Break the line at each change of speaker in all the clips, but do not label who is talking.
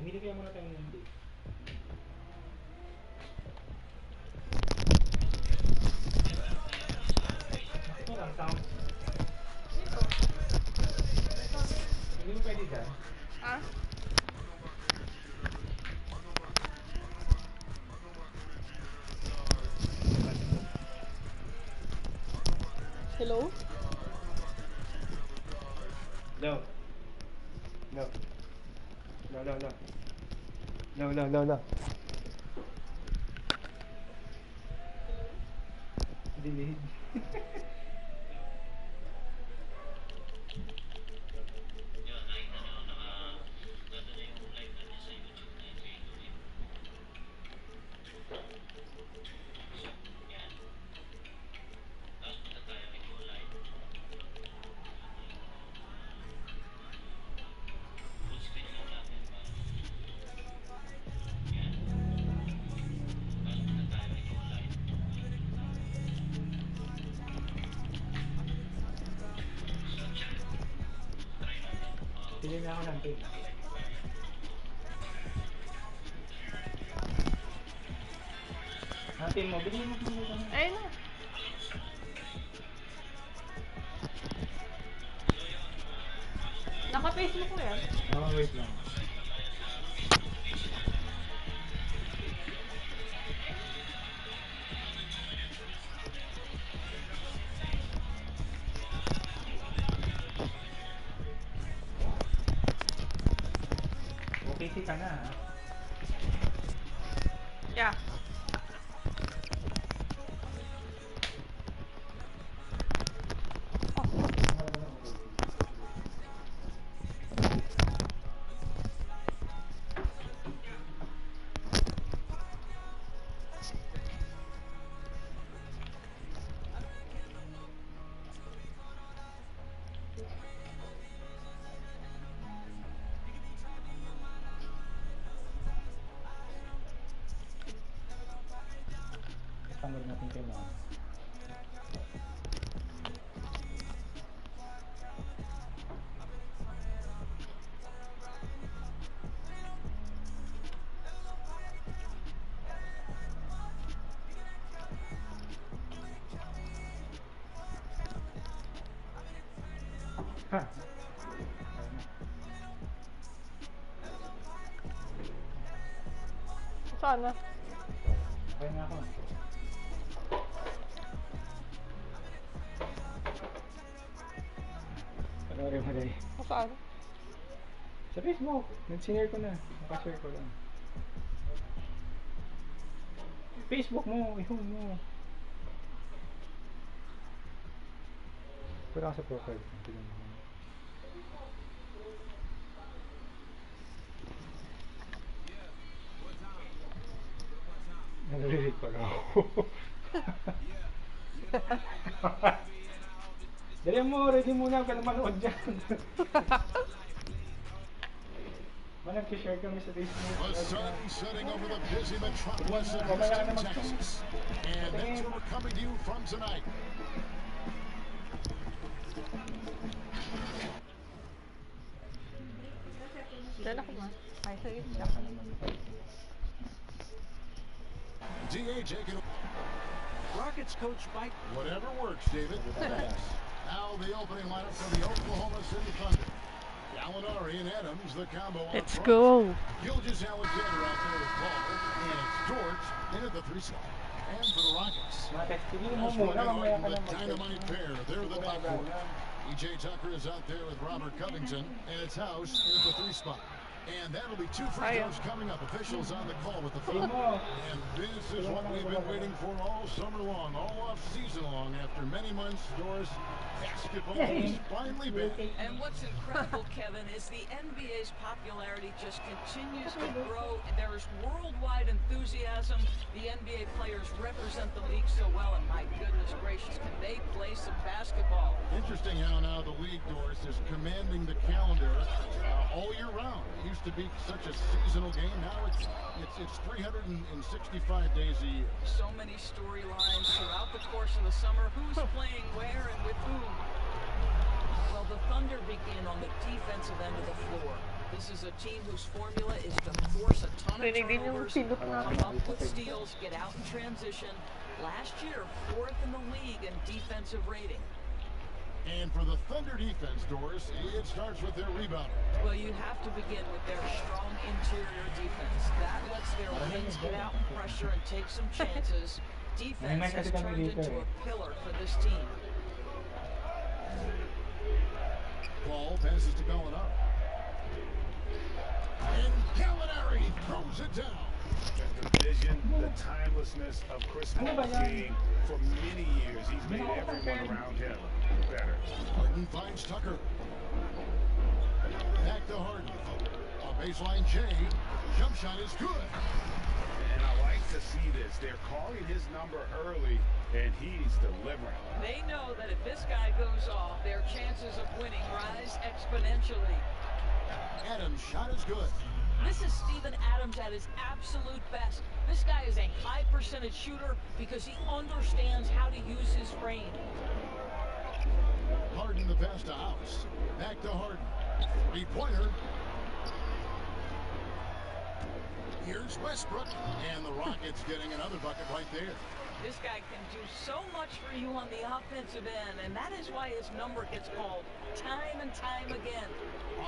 Hindi kaya muna tayo ng day. Ito lang, sound. Hindi mo pwede dyan?
Ha? Hello?
No. No. No, no, no. No, no, no, no. Delete. Pili na ako ng tape. Ang team mo, bigyan mo kami.
Ayun na. Naka-Facebook ko yan.
Oh, wait lang. Okay ka na, ha?
Yeah.
Tanggal natin kayo mga. Ha?
Saan na?
Okay na ako. Panoorin mo dali.
Saan?
Sa Facebook. Nag-share ko na. Nakashare ko lang. Facebook mo. I-home mo. Pura ka sa profile. Tignan mo. Naliliit pala ako. Dali mo, ready muna ka na manood dyan. Nag-share kami sa Facebook.
The sun setting over the busy metropolis of Houston, Texas. And that's where we're coming to you from tonight.
Dala ko ba? Ay, sige.
DA taking
Rockets coach Mike.
whatever works, David. Thanks. Now the opening lineup for the Oklahoma City Thunder. Gallinari and Adams, the combo.
Let's go.
Gilgeous Alexander out there with Paul. And it's George in at the 3 slot. And for the Rockets,
Tignan mo
as
muna.
running
Mamaya
on
ka
the
na
dynamite pair. They're the backcourt. E.J. Tucker is out there with Robert Covington. And it's House in at the 3 spot. And that'll be 2 free throws coming up. Officials on the call with the Thunder. And this is what we've been waiting for all summer long, all off season long. After many months, Doris, basketball is finally back.
And what's incredible, Kevin, is the NBA's popularity just continues to grow. There is worldwide enthusiasm. The NBA players represent the league so well, and my goodness gracious, can they play some basketball?
Interesting how now the league, Doris, is commanding the calendar all year round. It used to be such a seasonal game. Now it's 365 days a year.
So many storylines throughout the course of the summer. Who's playing where and with whom? Well, the Thunder begin on the defensive end of the floor. This is a team whose formula is to force a ton of
Rinig din yung
turnovers,
pindot
come
natin.
up with steals, get out in transition. Last year, 4th in the league in defensive rating.
And for the Thunder defense, Doris, it starts with their rebound.
Well, you have to begin with their strong interior defense. That lets their wings get out in pressure and take some chances. Defense has turned into a pillar for this team.
Ball passes to Gallinari. And Gallinari throws it down.
The vision, the timelessness of Chris Paul's game. For many years, he's made everyone around him better.
Harden finds Tucker. Back to Harden. On baseline, Jay. Jump shot is good.
And I like to see this. They're calling his number early, and he's delivering.
They know that if this guy goes off, their chances of winning rise exponentially.
Adams' shot is good.
This is Steven Adams at his absolute best. This guy is a high percentage shooter because he understands how to use his frame.
Harden the pass to House. Back to Harden. Three-pointer. Here's Westbrook. And the Rockets getting another bucket right there.
This guy can do so much for you on the offensive end, and that is why his number gets called time and time again.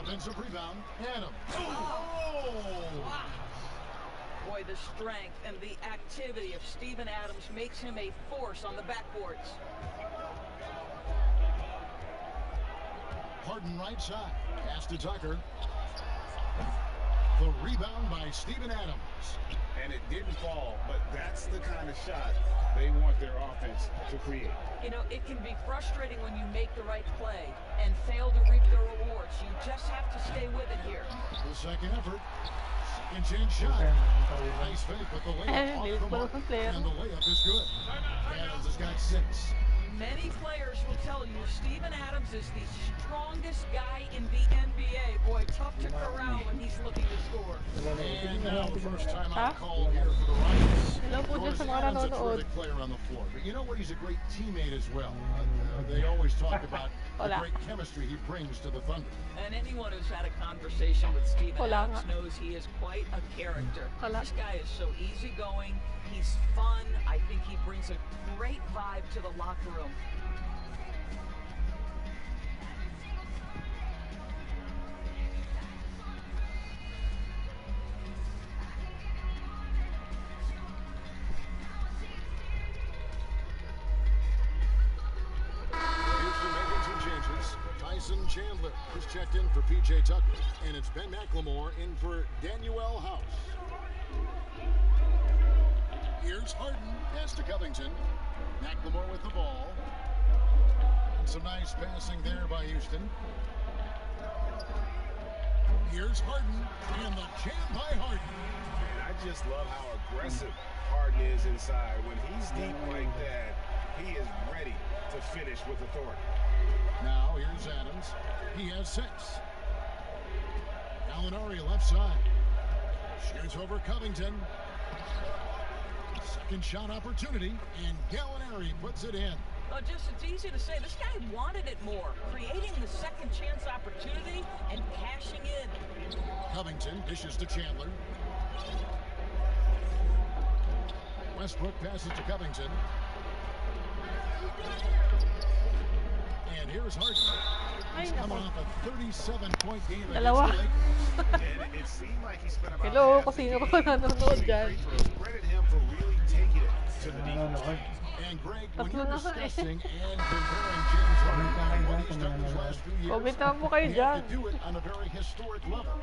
Offensive rebound. Adams.
Oh! Wow. Boy, the strength and the activity of Steven Adams makes him a force on the backboards.
Harden right side. Pass to Tucker. The rebound by Steven Adams.
And it didn't fall, but that's the kind of shot they want their offense to create.
You know, it can be frustrating when you make the right play and fail to reap the rewards. You just have to stay with it here.
The second effort. Second chance shot. Nice fake with the layup off the mark. And the layup is good. Adams has got 6.
Many players will tell you Steven Adams is the strongest guy in the NBA. Boy, tough to corral when he's looking to score.
And now the first time out call here for the Rockets.
Hello po dyan
Doris,
sa mga
Adams a
nanonood.
terrific player on the floor. But you know what? He's a great teammate as well. They always talk about the
Hola.
great chemistry he brings to the Thunder.
And anyone who's had a conversation with Steven
Hola
Adams
nga.
knows he is quite a character.
Hola.
This guy is so easygoing. He's fun. I think he brings a great vibe to the locker room.
Houston making some changes. Tyson Chandler is checked in for P.J. Tucker. And it's Ben McLemore in for Danuel House. Here's Harden. Pass to Covington. McLemore with the ball. And some nice passing there by Houston. Here's Harden. And the jam by Harden.
And I just love how aggressive Harden is inside. When he's deep like that, he is ready to finish with authority.
Now here's Adams. He has 6. Gallinari left side. Shoots over Covington. Second shot opportunity, and Gallinari puts it in.
Just it's easy to say this guy wanted it more, creating the second chance opportunity and cashing in.
Covington dishes to Chandler. Westbrook passes to Covington. And here's Harden.
Ay,
He's coming
nako.
off a 37-point game against
Dalawa.
the Lakers.
And it seemed like he spent about
Hello,
half
kung
the
sino
game
ko nanonood
shooting
dyan.
free throws. Credit him for really taking it to the defense.
And Greg, when
Tatlo
you're
na nga eh.
discussing and comparing James Harden and what he's done these last few years,
Comment naman po kayo
you
dyan.
have to do it on a very historic level.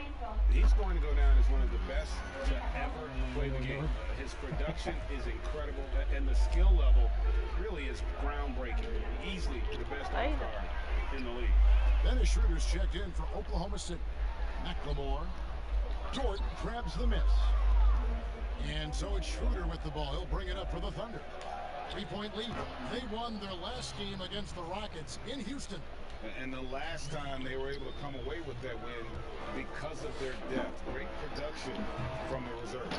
He's going to go down as one of the best to ever play the game. His production is incredible, and the skill level really is groundbreaking. Easily the best
Ay.
guard in the league.
Dennis Schroeder's checked in for Oklahoma City. McLemore. Dort grabs the miss. And so it's Schroeder with the ball. He'll bring it up for the Thunder. 3-point lead. They won their last game against the Rockets in Houston.
And the last time they were able to come away with that win because of their depth. Great production from the reserves.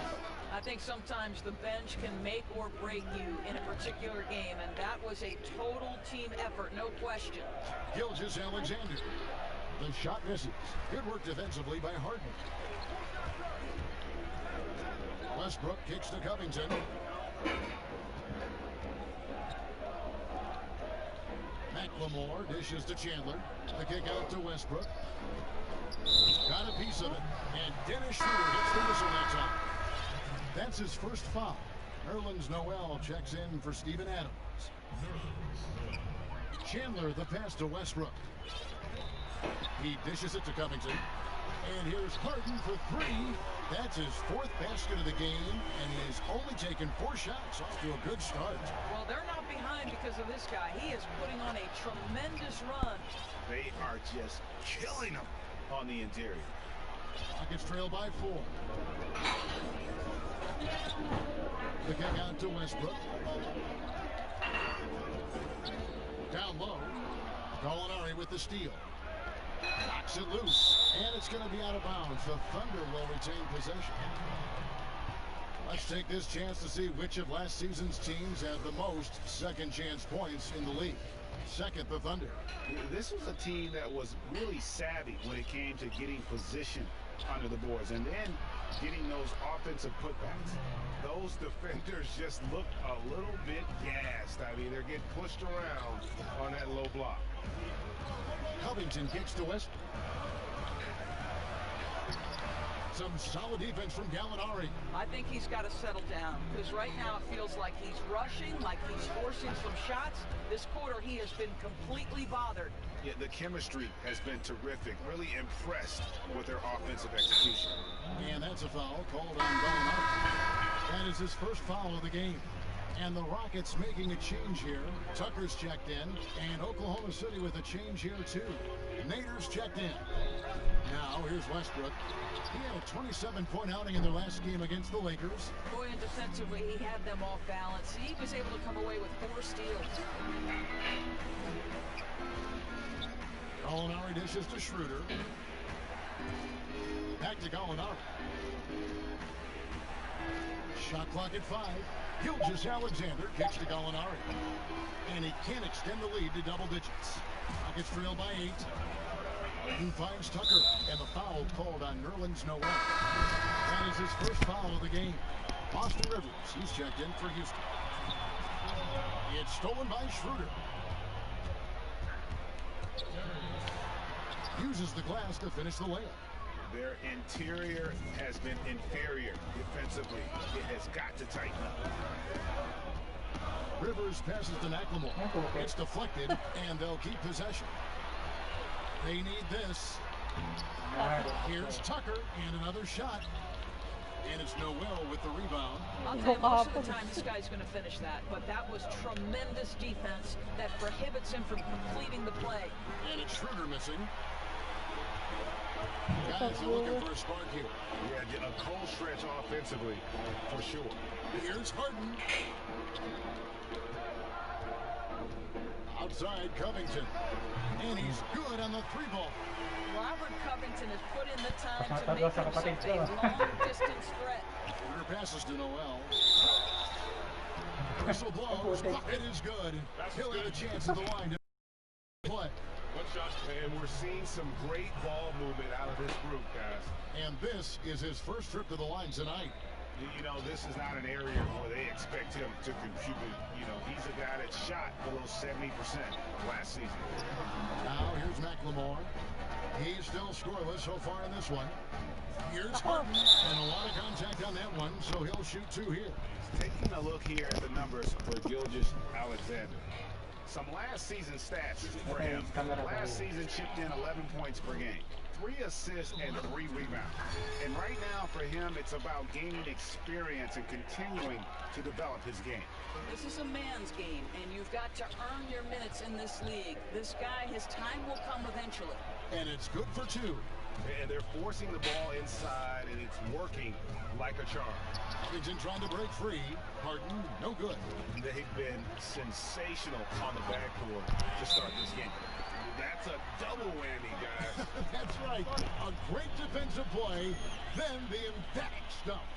I think sometimes the bench can make or break you in a particular game, and that was a total team effort, no question.
Gilgeous Alexander. The shot misses. Good work defensively by Harden. Westbrook kicks to Covington. McLemore dishes to Chandler. The kick out to Westbrook. Got a piece of it. And Dennis Schroeder gets the whistle that time. That's his first foul. Nerlens Noel checks in for Steven Adams. Chandler the pass to Westbrook. He dishes it to Covington. And here's Harden for three. That's his fourth basket of the game, and he's only taken 4 shots. Off to a good start.
Well, they're not behind because of this guy. He is putting on a tremendous run.
They are just killing him on the interior.
Rockets trail by 4. The kick out to Westbrook. Down low. Gallinari with the steal. Knocks it loose, and it's going to be out of bounds. The Thunder will retain possession. Let's take this chance to see which of last season's teams had the most second chance points in the league. Second, the Thunder.
This was a team that was really savvy when it came to getting position under the boards and then getting those offensive putbacks. Those defenders just looked a little bit gassed. I mean, they're getting pushed around on that low block.
Covington kicks to West. Some solid defense from Gallinari.
I think he's got to settle down because right now it feels like he's rushing, like he's forcing some shots. This quarter he has been completely bothered.
Yeah, the chemistry has been terrific. Really impressed with their offensive execution.
And that's a foul called on Gallinari. That is his first foul of the game. And the Rockets making a change here. Tucker's checked in, and Oklahoma City with a change here too. Nader's checked in. Now here's Westbrook. He had a 27-point outing in their last game against the Lakers.
Boy, and defensively he had them off balance. He was able to come away with 4 steals.
Gallinari dishes to Schroeder. Back to Gallinari. Shot clock at 5. Gilgeous-Alexander kicks to Gallinari. And he can't extend the lead to double digits. Rockets trail by 8. Harden finds Tucker, and the foul called on Nerlens Noel. That is his first foul of the game. Austin Rivers, he's checked in for Houston. It's stolen by Schroeder. Uses the glass to finish the layup.
Their interior has been inferior defensively. It has got to tighten up.
Rivers passes to McLemore. It's deflected, and they'll keep possession. They need this. Here's Tucker, and another shot. And it's Noel with the rebound.
I'll tell you, most of the time this guy's going to finish that, but that was tremendous defense that prohibits him from completing the play.
And it's Schroeder missing. Guys are looking for a spark here.
Yeah, a cold stretch offensively, for sure.
Here's Harden. Outside Covington. And he's good on the 3-ball.
Robert Covington has put in the time to make himself a long-distance threat.
Schroeder passes to Noel. Whistle blows. Bucket is good. He'll get a chance at the line to play.
And we're seeing some great ball movement out of this group, guys.
And this is his first trip to the line tonight.
You know, this is not an area where they expect him to contribute. You know, he's a guy that shot below 70% last season.
Now here's McLemore. He's still scoreless so far in this one. Here's Harden, and a lot of contact on that one, so he'll shoot 2 here.
Taking a look here at the numbers for Gilgeous-Alexander. Some last season stats for him. Last season chipped in 11 points per game, 3 assists and 3 rebounds. And right now for him, it's about gaining experience and continuing to develop his game.
This is a man's game, and you've got to earn your minutes in this league. This guy, his time will come eventually.
And it's good for 2.
And they're forcing the ball inside, and it's working like a charm.
Covington trying to break free. Harden, no good.
They've been sensational on the backboard to start this game. That's a double whammy, guys.
That's right. A great defensive play, then the emphatic stuff.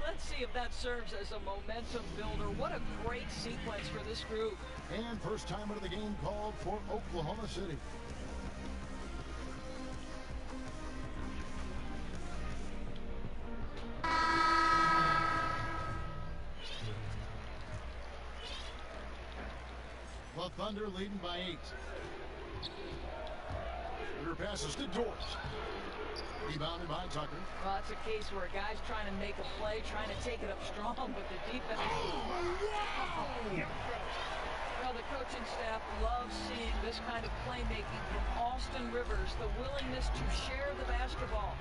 Let's see if that serves as a momentum builder. What a great sequence for this group.
And first time out of the game called for Oklahoma City. The Thunder leading by 8. Shooter passes to Dort. Rebounded by Tucker.
Well, it's a case where a guy's trying to make a play, trying to take it up strong, but the defense. Well, the coaching staff loves seeing this kind of playmaking from Austin Rivers, the willingness to share the basketball.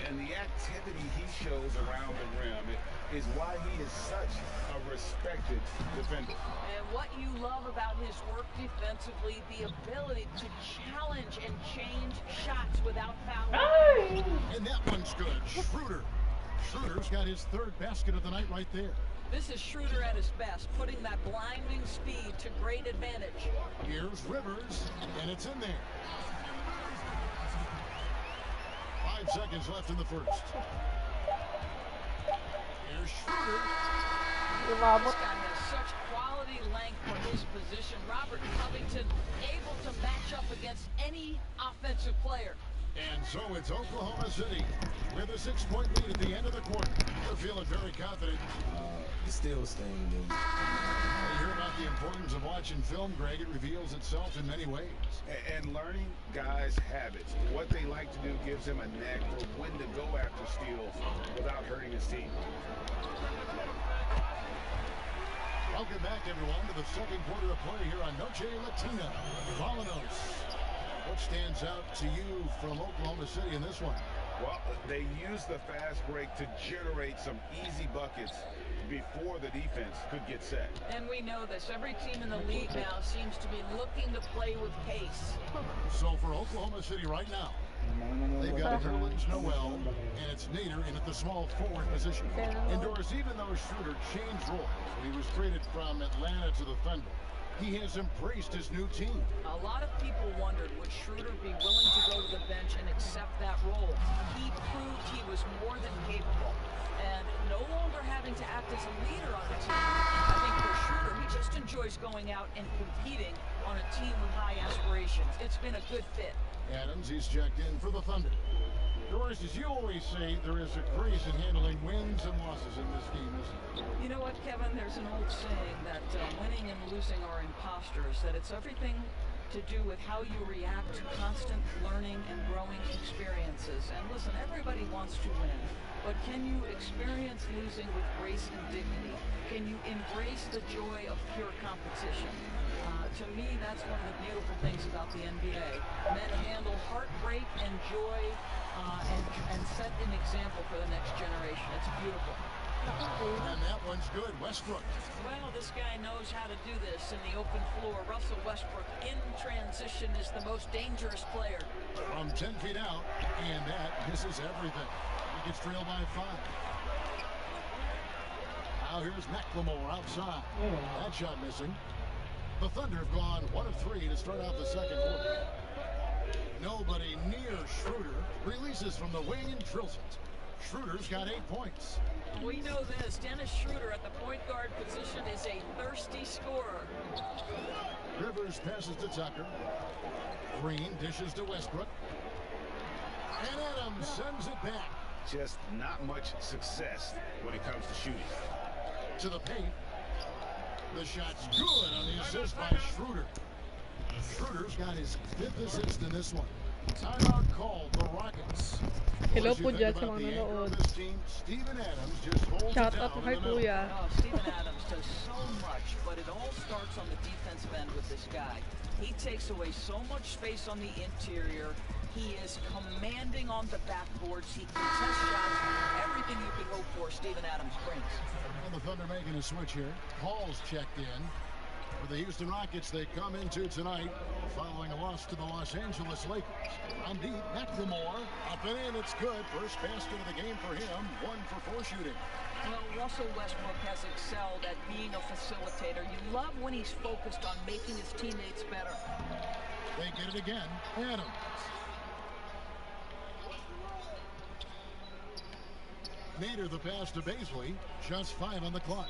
And the activity he shows around the rim is why he is such a respected defender.
And what you love about his work defensively, the ability to challenge and change shots without fouling.
And that one's good. Schroeder's got his 3rd basket of the night right there.
This is Schroeder at his best, putting that blinding speed to great advantage.
Here's Rivers, and it's in there. 5 seconds left in the first. Here's Schroeder.
This guy has such quality length for his position. Robert Covington able to match up against any offensive player.
And so it's Oklahoma City with a 6-point lead at the end of the quarter. They're feeling very confident.
It's still staying in.
You hear about the importance of watching film, Greg. It reveals itself in many ways.
And learning guys' habits. What they like to do gives them a knack for when to go after steals without hurting his team.
Welcome back, everyone, to the second quarter of play here on Noche Latina. Vamanos. What stands out to you from Oklahoma City in this one?
Well, they use the fast break to generate some easy buckets before the defense could get set.
And we know this. Every team in the league now seems to be looking to play with pace.
So for Oklahoma City right now, they've got Nerlens Noel, and it's Nader in at the small forward position. And Doris, even though Schroeder changed roles when he was traded from Atlanta to the Thunder, he has embraced his new team.
A lot of people wondered, would Schroeder be willing to go to the bench and accept that role? He proved he was more than capable. And no longer having to act as a leader on the team. I think for Schroeder, he just enjoys going out and competing on a team with high aspirations. It's been a good fit.
Adams, he's checked in for the Thunder. Doris, as you always say, there is a grace in handling wins and losses in this game, isn't there?
You know what, Kevin? There's an old saying that winning and losing are imposters, that it's everything to do with how you react to constant learning and growing experiences. And listen, everybody wants to win, but can you experience losing with grace and dignity? Can you embrace the joy of pure competition? To me, that's one of the beautiful things about the NBA. Men handle heartbreak and joy and set an example for the next generation. It's beautiful.
And that one's good. Westbrook.
Well, this guy knows how to do this in the open floor. Russell Westbrook in transition is the most dangerous player.
From 10 feet out, and that misses everything. He gets trailed by 5. Now here's McLemore outside. That shot missing. The Thunder have gone 1 of 3 to start out the second quarter. Nobody near Schroeder. Releases from the wing and drills it. Schroeder's got 8 points.
We know this. Dennis Schroeder at the point guard position is a thirsty scorer.
Rivers passes to Tucker. Green dishes to Westbrook. And Adams sends it back.
Just not much success when it comes to shooting.
To the paint. The shot's good on the assist by Schroeder. Schroeder's got his 5th assist in this one. Timeout called the Rockets.
Hello
What
po
you
dyan
think
sa
about
mga
the anchor
nanonood.
of this team? Steven Adams just holds
Shout
it
out
down
kay
in the middle.
Kuya.
Oh, Steven Adams does so much, but it all starts on the defensive end with this guy. He takes away so much space on the interior. He is commanding on the backboards. He contests shots. Everything you can hope for, Steven Adams brings.
And the Thunder making a switch here. Paul's checked in. For the Houston Rockets, they come into tonight following a loss to the Los Angeles Lakers. On deep, McLemore. Up and in, it's good. First basket of the game for him. 1 for 4 shooting.
Well, Russell Westbrook has excelled at being a facilitator. You love when he's focused on making his teammates better.
They get it again. Adams. Nader the pass to Baisley. Just 5 on the clock.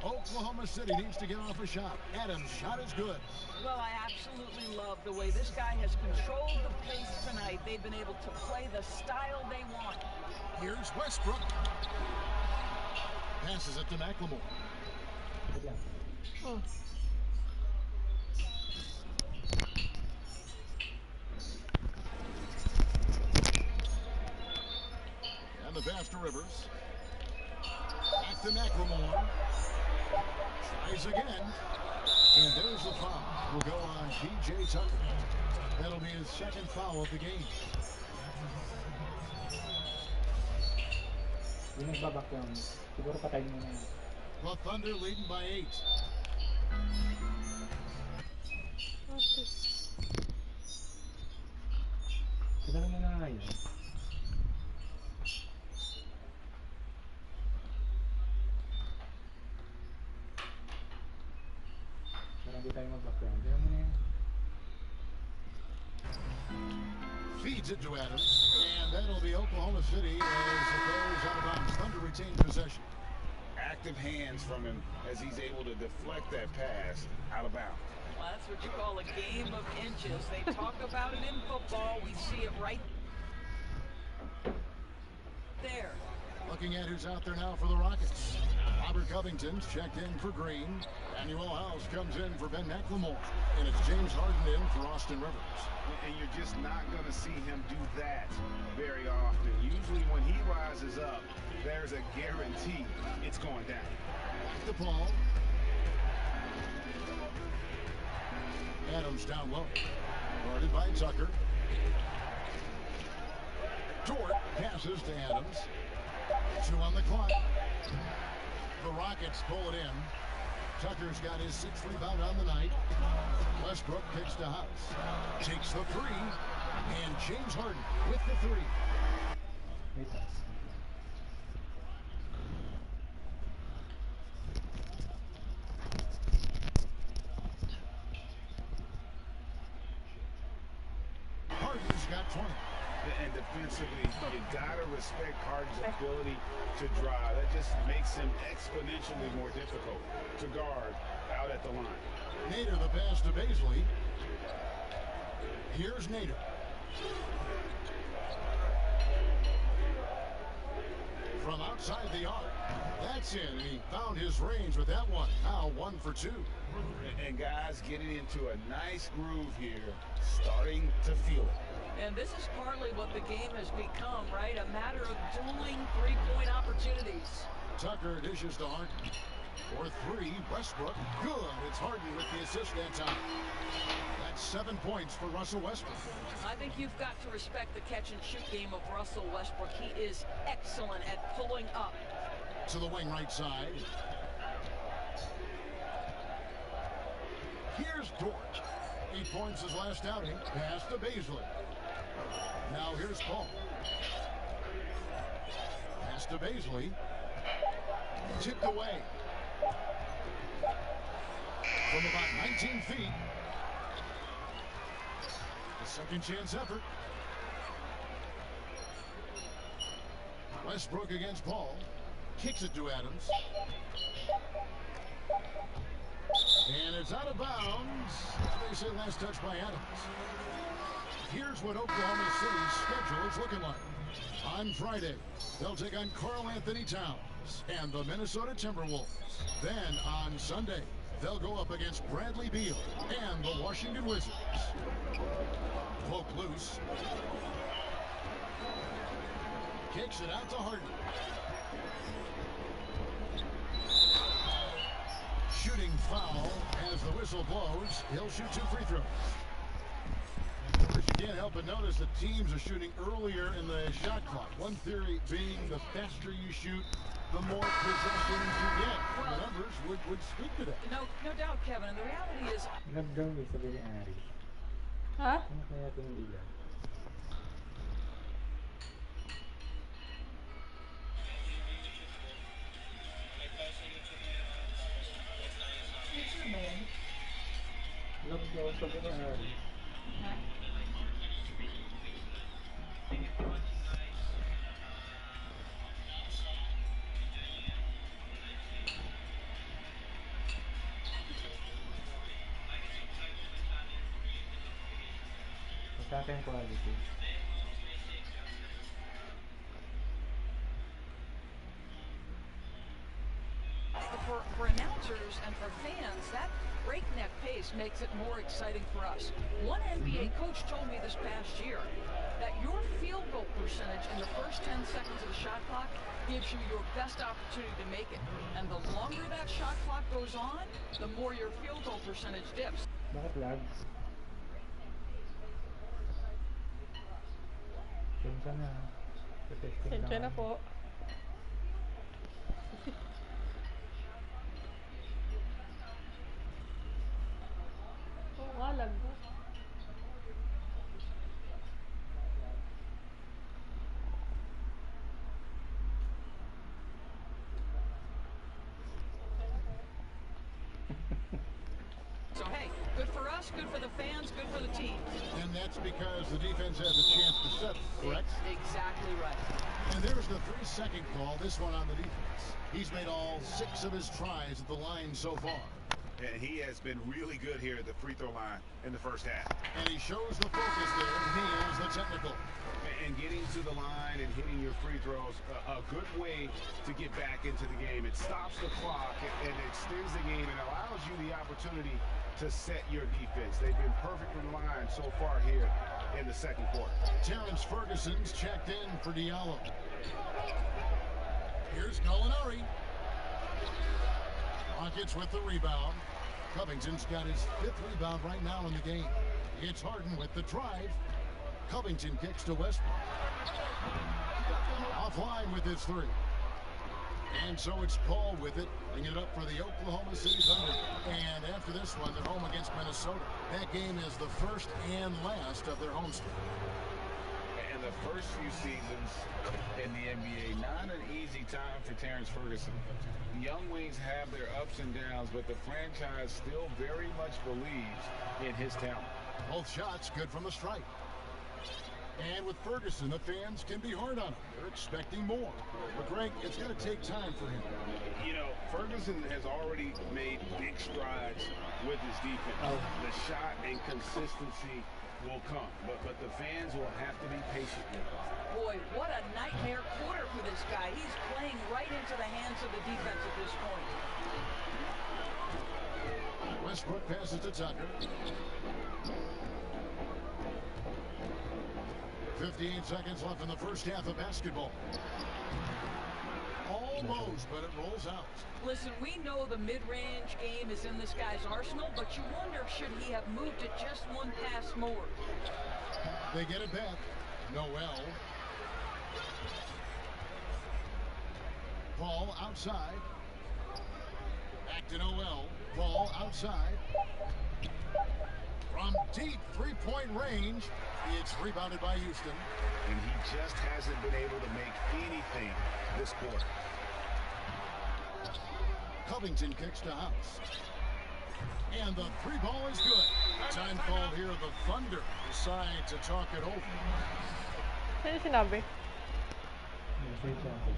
Oklahoma City needs to get off a shot. Adams' shot is good.
Well, I absolutely love the way this guy has controlled the pace tonight. They've been able to play the style they want.
Here's Westbrook. Passes it to McLemore.
Mm.
And the pass to Rivers. Back to McLemore. Tries again. And there's the foul. Will go on P.J. Tucker. That'll be his second foul of the game.
Yung nagbabak yun. Siguro patay mo na.
The Thunder leading by 8.
Siguro mo na nga yun. Parang di tayo mag-background. Siguro mo na yun.
Feeds it to Adams. And that'll be Oklahoma City as it goes out of bounds. Thunder retain possession.
Active hands from him as he's able to deflect that pass out of bounds.
Well, that's what you call a game of inches. They talk about it in football. We see it right there.
Looking at who's out there now for the Rockets. Robert Covington's checked in for Green. Emmanuel House comes in for Ben McLemore. And it's James Harden in for Austin Rivers.
And you're just not going to see him do that very often. Usually when he rises up, there's a guarantee it's going down.
DePaul. Adams down low. Guarded by Tucker. Dort passes to Adams. 2 on the clock. The Rockets pull it in. Tucker's got his 6th rebound on the night. Westbrook kicks to House. Takes the 3. And James Harden with the 3. Harden's got 20.
And defensively, you gotta respect Harden's ability to drive. That just makes him exponentially more difficult to guard out at the line.
Nader the pass to Baisley. Here's Nader. From outside the arc. That's in, and he found his range with that one. Now 1 for 2.
And guys getting into a nice groove here, starting to feel it.
And this is partly what the game has become, right? A matter of dueling three-point opportunities.
Tucker dishes to Harden. For 3, Westbrook. Good. It's Harden with the assist that time. That's 7 points for Russell Westbrook.
I think you've got to respect the catch-and-shoot game of Russell Westbrook. He is excellent at pulling up.
To the wing right side. Here's Dort. 8 points his last outing. Pass to Baisley. Now here's Paul. Pass to Baisley. Tipped away. From about 19 feet. A second chance effort. Westbrook against Paul. Kicks it to Adams. And it's out of bounds. They say last touch by Adams. Here's what Oklahoma City's schedule is looking like. On Friday, they'll take on Karl Anthony Towns and the Minnesota Timberwolves. Then on Sunday, they'll go up against Bradley Beal and the Washington Wizards. Poke loose. Kicks it out to Harden. Shooting foul as the whistle blows. He'll shoot 2 free throws. But you can't help but notice that teams are shooting earlier in the shot clock. One theory being the faster you shoot, the more possessions you get. The numbers would speak to that.
No doubt, Kevin. And the reality is,
Nag-gawin sabi ni Ari.
Ha?
Ano kaya tiniligan? Nag-gawin sabi ni Ari. Sa akin quality.
the for announcers and for fans, that breakneck pace makes it more exciting for us. One NBA coach told me this past year that your field goal percentage in the first 10 seconds of the shot clock gives you your best opportunity to make it. And the longer that shot clock goes on, the more your field goal percentage dips.
Bakit lag? Sensya na. Testing
Sensya na po. Oo nga, lag na.
So hey, good for us, good for the fans, good for the team.
And that's because the defense has a chance to settle, correct?
Exactly right.
And there's the 3-second call, this one on the defense. He's made all 6 of his tries at the line so far.
And he has been really good here at the free throw line in the first half.
And he shows the focus there, nails the technical.
And getting to the line and hitting your free throws, a good way to get back into the game. It stops the clock and extends the game and allows you the opportunity to set your defense. They've been perfect from the line so far here in the second quarter.
Terrence Ferguson's checked in for Diallo. Here's Gallinari. Rockets with the rebound. Covington's got his 5th rebound right now in the game. It's Harden with the drive. Covington kicks to Westbrook. Offline with his 3. And so it's Paul with it, bringing it up for the Oklahoma City Thunder. And after this one, they're home against Minnesota. That game is the first and last of their home streak.
And the first few seasons in the NBA, not an easy time for Terrence Ferguson. The Young Wings have their ups and downs, but the franchise still very much believes in his talent.
Both shots good from the stripe. And with Ferguson, the fans can be hard on him. They're expecting more. But Greg, it's going to take time for him.
You know, Ferguson has already made big strides with his defense. The shot and consistency will come, but the fans will have to be patient with him.
Boy, what a nightmare quarter for this guy. He's playing right into the hands of the defense at this point.
Westbrook passes to Tucker. 58 seconds left in the first half of basketball. Almost, but it rolls out.
Listen, we know the mid-range game is in this guy's arsenal, but you wonder, should he have moved it just one pass more?
They get it back. Noel. Paul outside. Back to Noel. Paul outside. From deep three-point range, it's rebounded by Houston.
And he just hasn't been able to make anything this quarter.
Covington kicks to House. And the 3 ball is good. Time call here. The Thunder decide to talk it over.
Ano yung sinabi?
Message ako.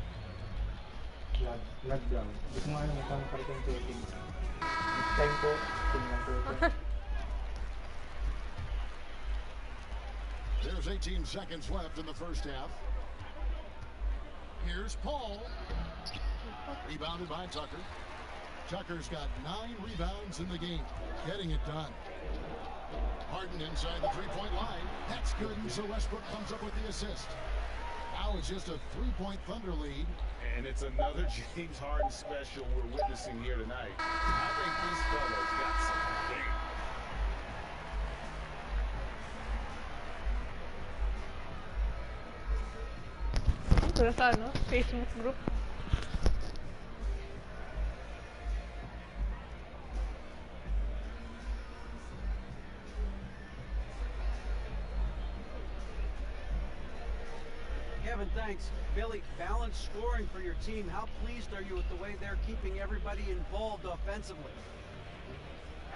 Lag daw. Hindi ko nga alam kung paano palitan yung settings. Next time po, tingnan ko ito.
There's 18 seconds left in the first half. Here's Paul. Rebounded by Tucker. Tucker's got 9 rebounds in the game. Getting it done. Harden inside the 3-point line. That's good, and so Westbrook comes up with the assist. Now it's just a 3-point Thunder lead.
And it's another James Harden special we're witnessing here tonight. I think this fella's got some game.
Ito na sa Facebook group.
Kevin, thanks. Billy, balanced scoring for your team. How pleased are you with the way they're keeping everybody involved offensively?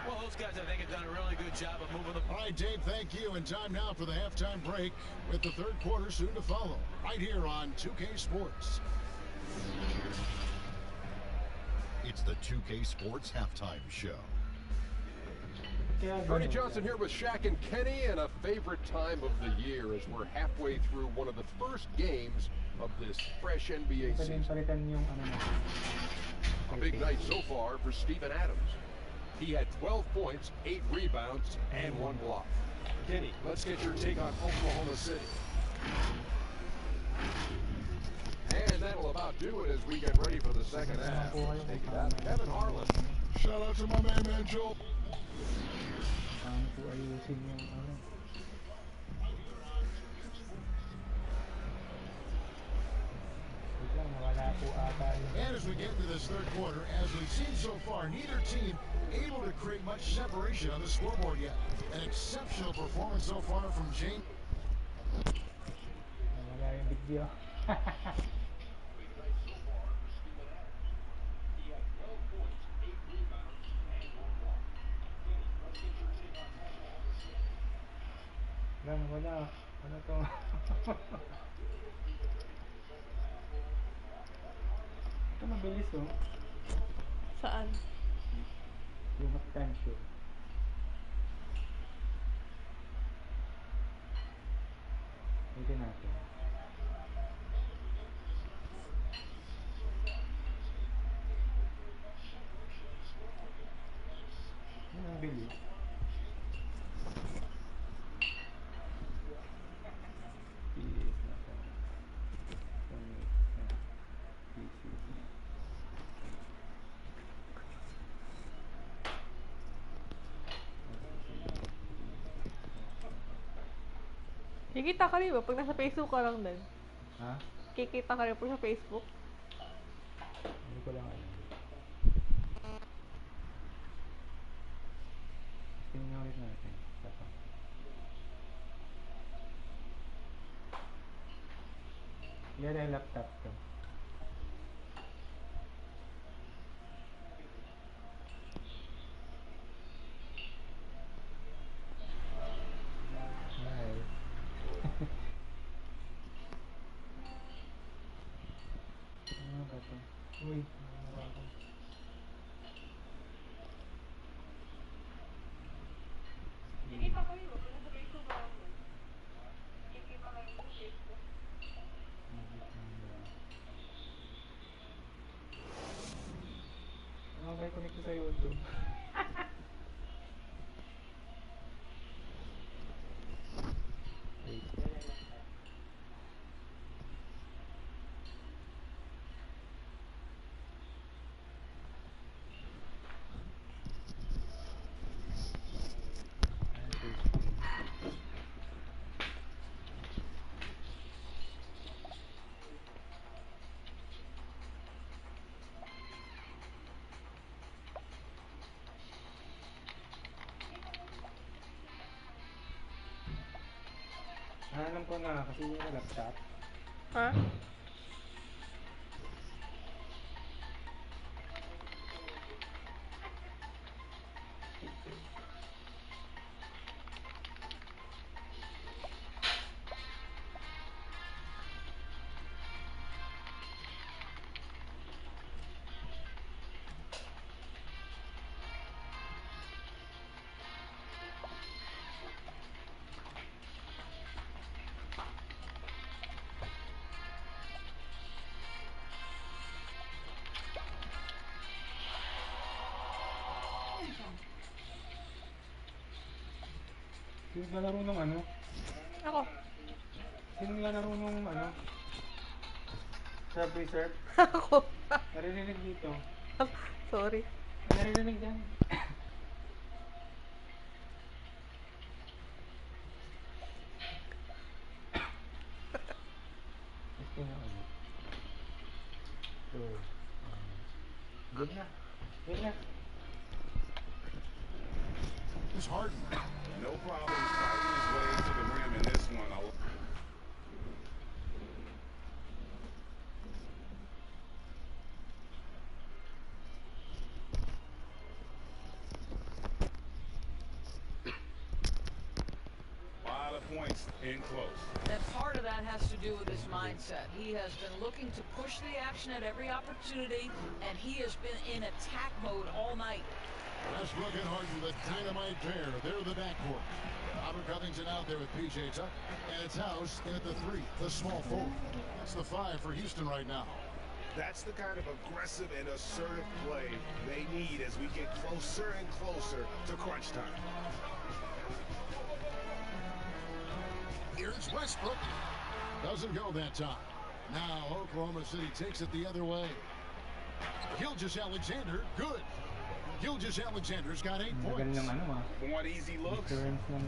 Well, those guys, I think, have done a really good job of moving the ball.
All right, Dave, thank you. And time now for the halftime break with the third quarter soon to follow. Right here on 2K Sports.
It's the 2K Sports Halftime Show.
Ernie Johnson here with Shaq and Kenny, and a favorite time of the year as we're halfway through one of the first games of this fresh NBA season.
Palitan yung ano na.
A big night so far for Steven Adams. He had 12 points, 8 rebounds, and 1 block. Kenny, let's get your take on Oklahoma City. And that'll about do it as we get ready for the second half. Take it out, Kevin Harlan.
Shout out to my man Joel. And as we get into this third quarter, as we've seen so far, neither team able to create much separation on the scoreboard yet. An exceptional performance so far from James.
Wala. Ano to? Ito mabilis oh.
Saan?
Yung halftime show. Ito natin. Ang bilis.
Kikita ka rin ba? Pag nasa Facebook ka lang din.
Ha?
Kikita ka rin po sa Facebook?
Hindi ko lang alam. Tingnan ulit natin. Sapa. Yan ay laptop to. Uy,
kikita ka rin ba? Pag nasa Facebook ka lang din. Kikita ka rin sa Facebook.
Okay, connect ko sa YouTube. Alam ko na kasi yung laptop.
Ha?
Sino nalaro nung ano?
Ako.
Sino nalaro nung ano? Subway Surf?
Ako.
Naririnig dito.
Sorry.
Naririnig dyan. Ito na ano. So, good na. Good na.
It's Harden.
No problem fighting his way to the rim in this one. A lot of points in close.
And part of that has to do with his mindset. He has been looking to push the action at every opportunity, and he has been in attack mode all night.
Westbrook and Harden, the dynamite pair. They're the backcourt. Robert Covington out there with PJ Tucker. And it's House in at the 3, the small forward. That's the 5 for Houston right now.
That's the kind of aggressive and assertive play they need as we get closer and closer to crunch time.
Here's Westbrook. Doesn't go that time. Now Oklahoma City takes it the other way. Gilgeous-Alexander, good. Gilgeous-Alexander's got 8 points.
Want easy looks?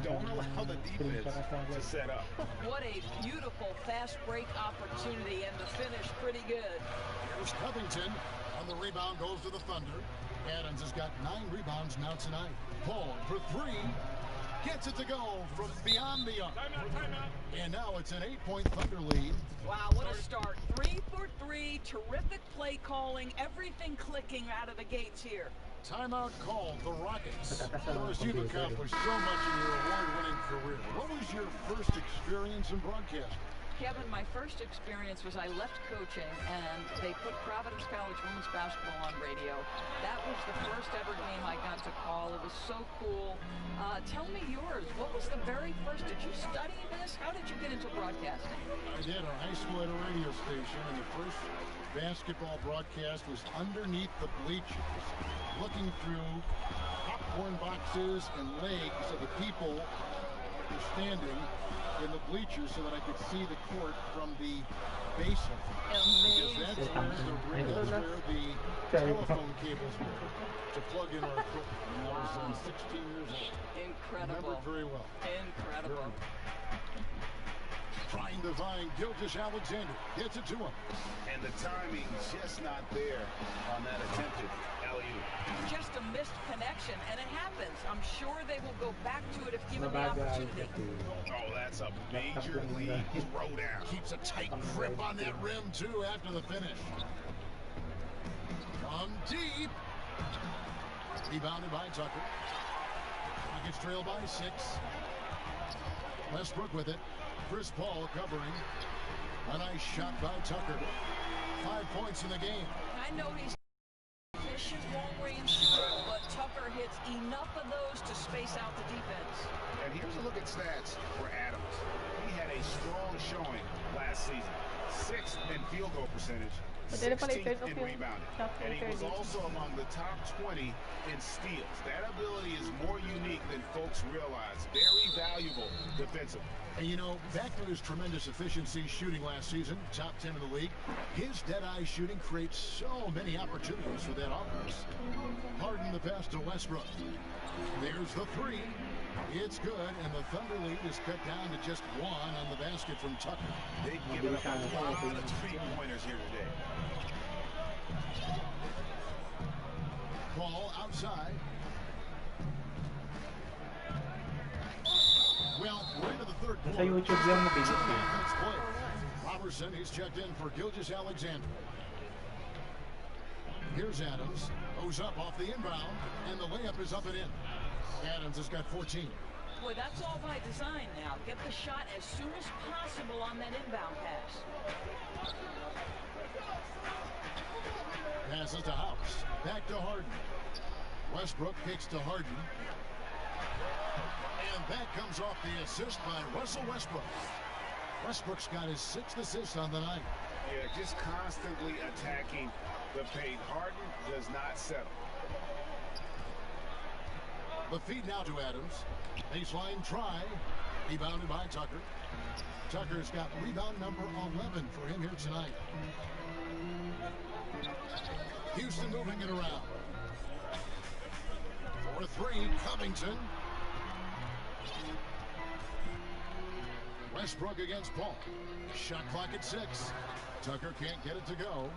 Don't allow the defense to set up.
What a beautiful fast break opportunity, and the finish pretty good.
Here's Covington. On the rebound goes to the Thunder. Adams has got 9 rebounds now tonight. Paul for 3. Gets it to go from beyond the arc. Timeout. And now it's an 8-point Thunder lead.
Wow, what a start. 3 for 3. Terrific play calling. Everything clicking out of the gates here.
Timeout called the Rockets. Doris, you've accomplished so much in your award-winning career. What was your first experience in broadcasting?
Kevin, my first experience was I left coaching and they put Providence College women's basketball on radio. That was the first ever game I got to call. It was so cool. Tell me yours. What was the very first? Did you study this? How did you get into broadcasting?
I did. Our high school at a radio station, and the first basketball broadcast was underneath the bleachers, looking through popcorn boxes and legs of the people who were standing in the bleachers so that I could see the court from the basement. Because that's where the telephone cables were to plug in our equipment. And I was 16 years old.
Incredible.
Remember it very well.
Incredible.
Trying to find Gilgeous-Alexander. Gets it to him.
And the timing just not there on that attempted alley-oop.
Just a missed connection, and it happens. I'm sure they will go back to it if given the opportunity.
Oh, that's a major league throwdown.
Keeps a tight grip on that rim, too, after the finish. From deep. Rebounded by Tucker. Rockets trail by 6. Westbrook with it. Chris Paul covering. A nice shot by Tucker. 5 points in the game.
I know he's efficient long-range shooter, but Tucker hits enough of those to space out the defense.
And here's a look at stats for Adams. He had a strong showing last season. 6th in field goal percentage, 16th in rebounding. And he was also among the top 20 in steals. That ability is more unique than folks realize. Very valuable defensively.
And you know, back to his tremendous efficiency shooting last season, top 10 in the league, his dead-eye shooting creates so many opportunities for that offense. Harden the pass to Westbrook. There's the 3. It's good, and the Thunder lead is cut down to just 1 on the basket from Tucker.
They've given up a lot of three-pointers here today.
Ball outside. Well, we're into the third quarter.
Sa YouTube lang mabilis eh.
Robertson, he's checked in for Gilgeous-Alexander. Here's Adams. Goes up off the inbound, and the layup is up and in. Adams has got 14.
Boy, that's all by design now. Get the shot as soon as possible on that inbound pass.
Passes to House. Back to Harden. Westbrook kicks to Harden. And that comes off the assist by Russell Westbrook. Westbrook's got his 6th assist on the night.
Yeah, just constantly attacking the paint. Harden does not settle.
The feed now to Adams. Baseline try. Rebounded by Tucker. Tucker's got rebound number 11 for him here tonight. Houston moving it around. For 3, Covington. Westbrook against Paul. Shot clock at 6. Tucker can't get it to go.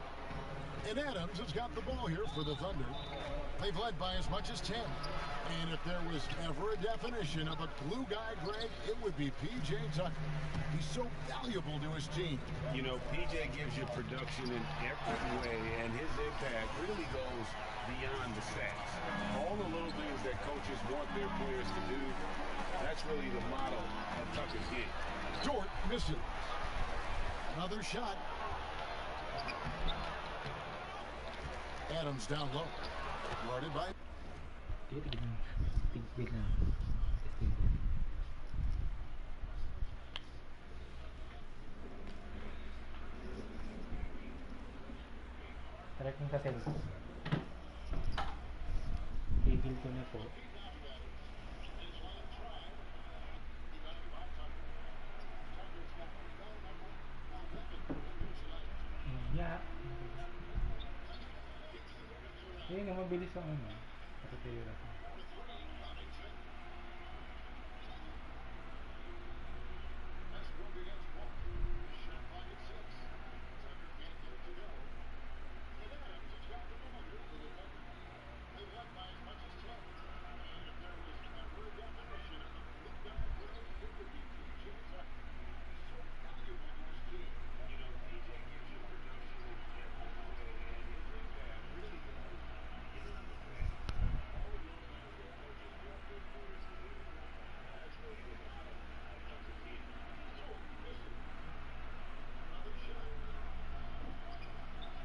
And Adams has got the ball here for the Thunder. They've led by as much as 10. And if there was ever a definition of a glue guy, Greg, it would be P.J. Tucker. He's so valuable to his team.
You know, P.J. gives you production in every way, and his impact really goes beyond the stats. All the little things that coaches want their players to do, that's really the model of Tucker's game.
Dort misses. Another shot. Adams down low. Guarded by...
Select mo sa self. Tigil ko na po. Yeah. Yun nga, mabilis ang ano. Patutira ko.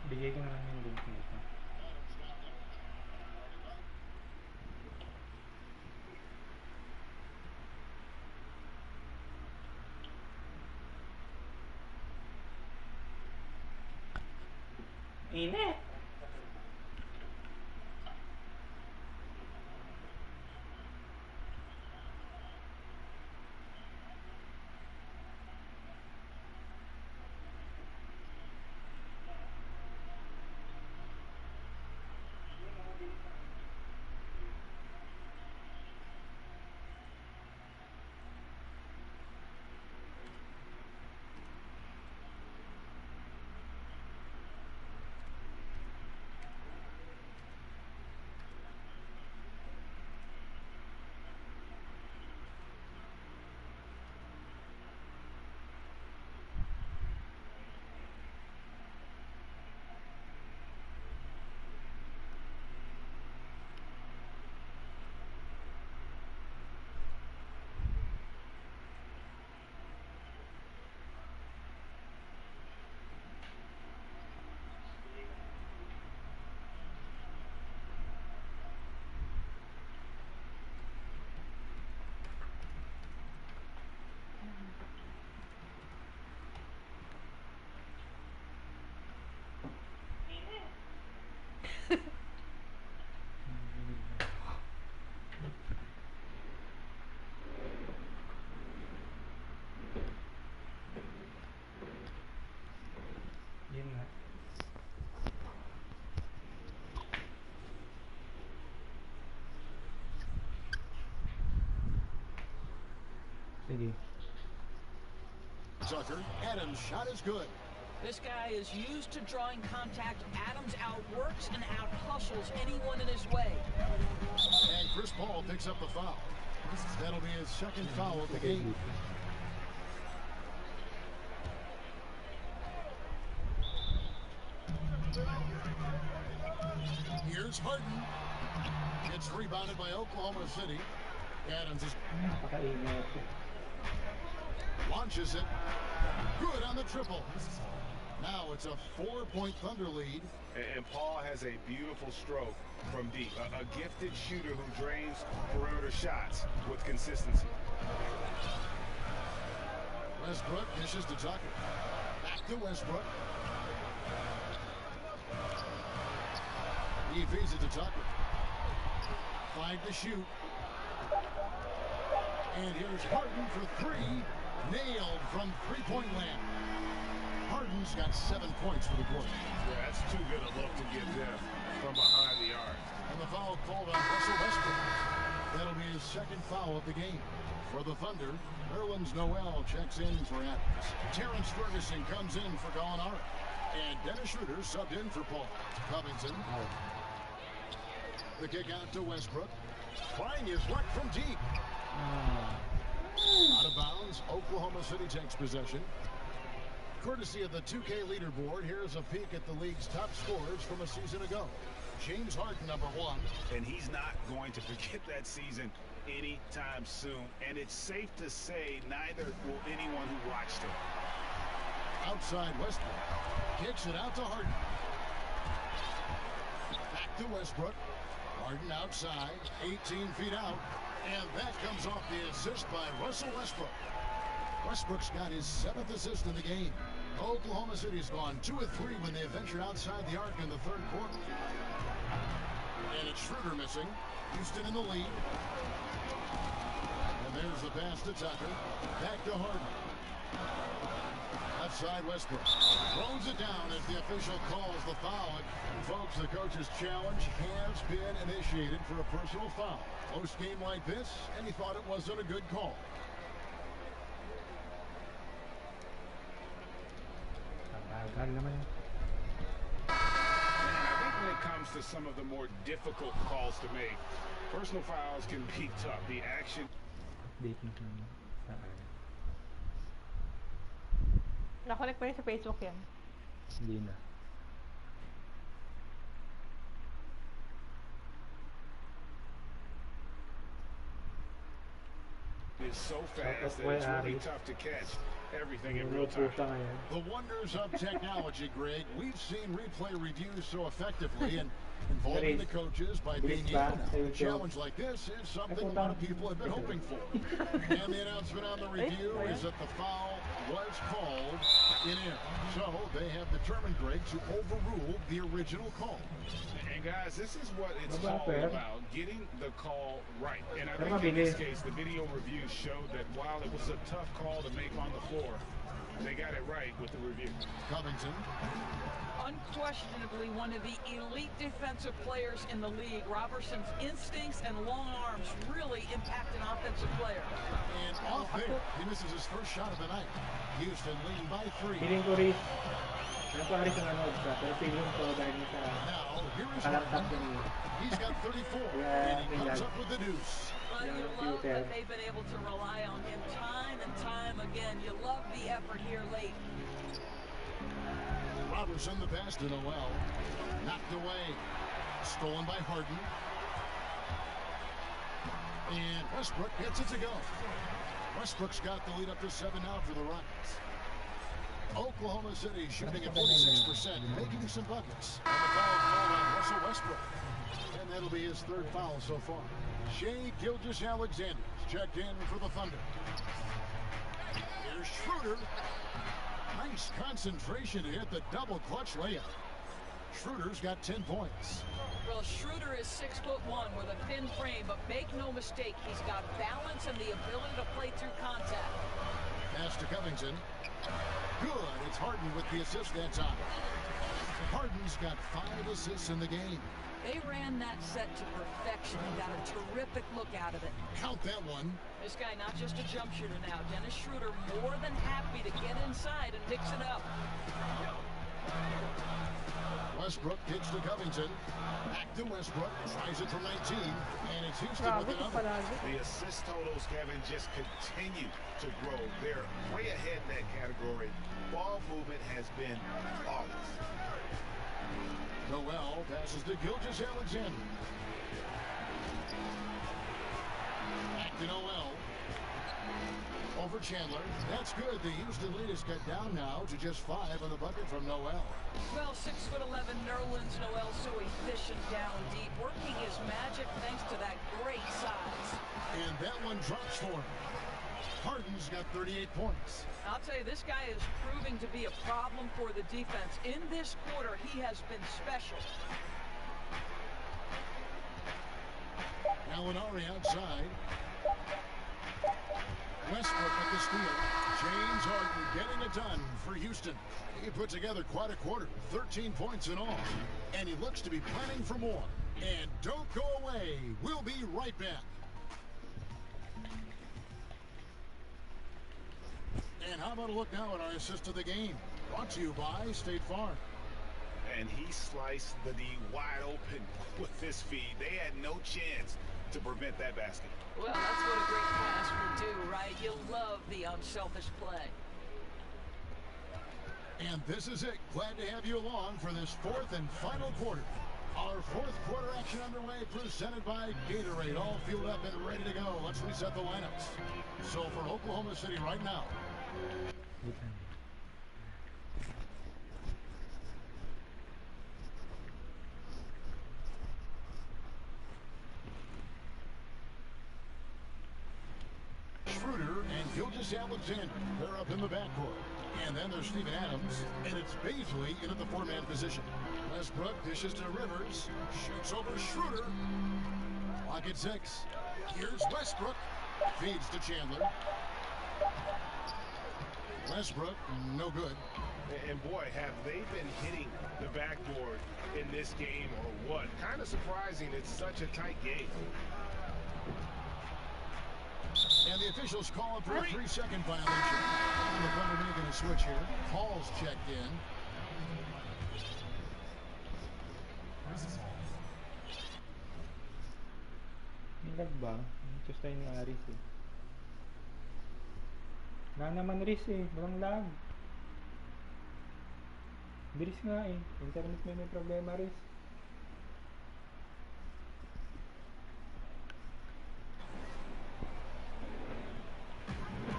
Bigay ko na lang yung link nito. Init! Yun nga. Sige.
Tucker, Adams' shot is good.
This guy is used to drawing contact. Adams outworks and out-hustles anyone in his way.
And Chris Paul picks up the foul. That'll be his second foul of the game. Here's Harden. It's rebounded by Oklahoma City. Adams is launches it. Good on the triple. Now it's a 4-point Thunder lead.
And Paul has a beautiful stroke from deep. A gifted shooter who drains perimeter shots with consistency.
Westbrook dishes to Tucker. Back to Westbrook. He feeds it to Tucker. 5 to shoot. And here's Harden for 3. Nailed from three-point land. Harden's got 7 points for the quarter.
Yeah, that's too good a look to give them from behind the arc.
And the foul called on Russell Westbrook. That'll be his second foul of the game. For the Thunder, Nerlens Noel checks in for Adams. Terrence Ferguson comes in for Gallinari. And Dennis Schroeder subbed in for Paul. Covington. The kick out to Westbrook. Trying his luck from deep. Out of bounds, Oklahoma City takes possession. Courtesy of the 2K leaderboard, here's a peek at the league's top scorers from a season ago. James Harden, number 1.
And he's not going to forget that season anytime soon. And it's safe to say neither will anyone who watched him.
Outside Westbrook. Kicks it out to Harden. Back to Westbrook. Harden outside, 18 feet out. And that comes off the assist by Russell Westbrook. Westbrook's got his 7th assist in the game. Oklahoma City's gone 2 of 3 when they ventured outside the arc in the third quarter. And it's Schroeder missing. Houston in the lead. And there's the pass to Tucker. Back to Harden. Left side Westbrook. Throws it down as the official calls the foul. And folks, the coach's challenge has been initiated for a personal foul. Close game like this, and he thought it wasn't a good call.
And I think when it comes to some of the more difficult calls to make, personal fouls can be tough. The action.
Nakonect pa rin sa Facebook yan.
Hindi na.
Is so fast that it's really tough to catch everything in real time.
The wonders of technology, Greg. We've seen replay reviews so effectively and involving the coaches by being able to. A challenge like this is something a lot of people have been hoping for. And the announcement on the review is that the foul was called in air. So they have determined, Greg, to overrule the original call.
And guys, this is what it's all about, getting the call right. And I think in this case, the video review showed that while it was a tough call to make on the floor, they got it right with the review.
Covington.
Unquestionably one of the elite defensive players in the league. Roberson's instincts and long arms really impact an offensive player.
And off there, he misses his first shot of the night. Houston leading by 3.
Feeling ko rin, napakari sa nanood ka, pero feeling ko dahil sa kalaptap niya.
He's got 34, and he comes up with the deuce.
Well, you love that they've been able to rely on him time and time again. You love the effort here late.
Robertson, the pass to Noel. Knocked away. Stolen by Harden. And Westbrook gets it to go. Westbrook's got the lead up to 7 now for the Rockets. Oklahoma City shooting at 46%, making some buckets. And the foul called on Russell Westbrook. And that'll be his 3rd foul so far. Shai Gilgeous-Alexander checked in for the Thunder. Here's Schroeder. Nice concentration to hit the double clutch layup. Schroeder's got 10 points.
Well, Schroeder is 6'1" with a thin frame, but make no mistake, he's got balance and the ability to play through contact.
Pass to Covington. Good. It's Harden with the assist that time. Harden's got 5 assists in the game.
They ran that set to perfection and got a terrific look out of it.
Count that one.
This guy not just a jump shooter now. Dennis Schroeder more than happy to get inside and mix it up.
Westbrook kicks to Covington. Back to Westbrook. Tries it from 19. And it's Houston with another.
The assist totals, Kevin, just continue to grow. They're way ahead in that category. Ball movement has been flawless.
Noel passes to Gilgeous-Alexander. Back to Noel. Over Chandler. That's good. The Houston lead is cut down now to just 5 on the bucket from Noel.
Well, 6'11" Nerlens Noel so efficient down deep, working his magic thanks to that great size.
And that one drops for him. Harden's got 38 points.
I'll tell you, this guy is proving to be a problem for the defense. In this quarter, he has been special.
Gallinari outside. Westbrook with the steal. James Harden getting it done for Houston. He put together quite a quarter, 13 points in all. And he looks to be planning for more. And don't go away. We'll be right back. And how about a look now at our assist of the game? Brought to you by State Farm.
And he sliced the D wide open with this feed. They had no chance to prevent that basket.
Well, that's what a great pass would do, right? You love the unselfish play.
And this is it. Glad to have you along for this 4th and final quarter. Our 4th quarter action underway, presented by Gatorade. All fueled up and ready to go. Let's reset the lineups. So for Oklahoma City right now. Schroeder and Gilgeous-Alexander. They're up in the backcourt. And then there's Steven Adams, and it's Baisley in at the 4-man position. Westbrook dishes to Rivers, shoots over Schroeder. Clock at 6. Here's Westbrook, feeds to Chandler. Westbrook, no good.
And boy, have they been hitting the backboard in this game or what? Kind of surprising. It's such a tight game.
And the officials call it for a 3-second violation. And the Thunder making a switch here. Hall's checked in.
Nilag ba? Just tayo ni Aris eh. Na naman Riz eh. Walang lag. Bilis nga eh. Internet may problema Riz.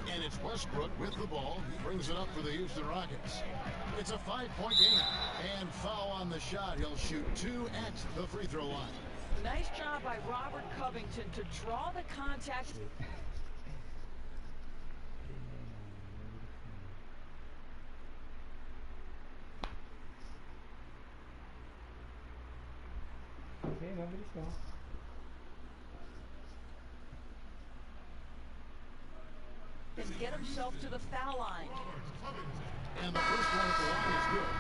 And it's Westbrook with the ball. He brings it up for the Houston Rockets. It's a 5-point game. And foul on the shot. He'll shoot 2 at the free throw line.
Nice job by Robert Covington to draw the contact.
Okay, mabilis na.
And get himself to the foul line.
And the first one at the line is good.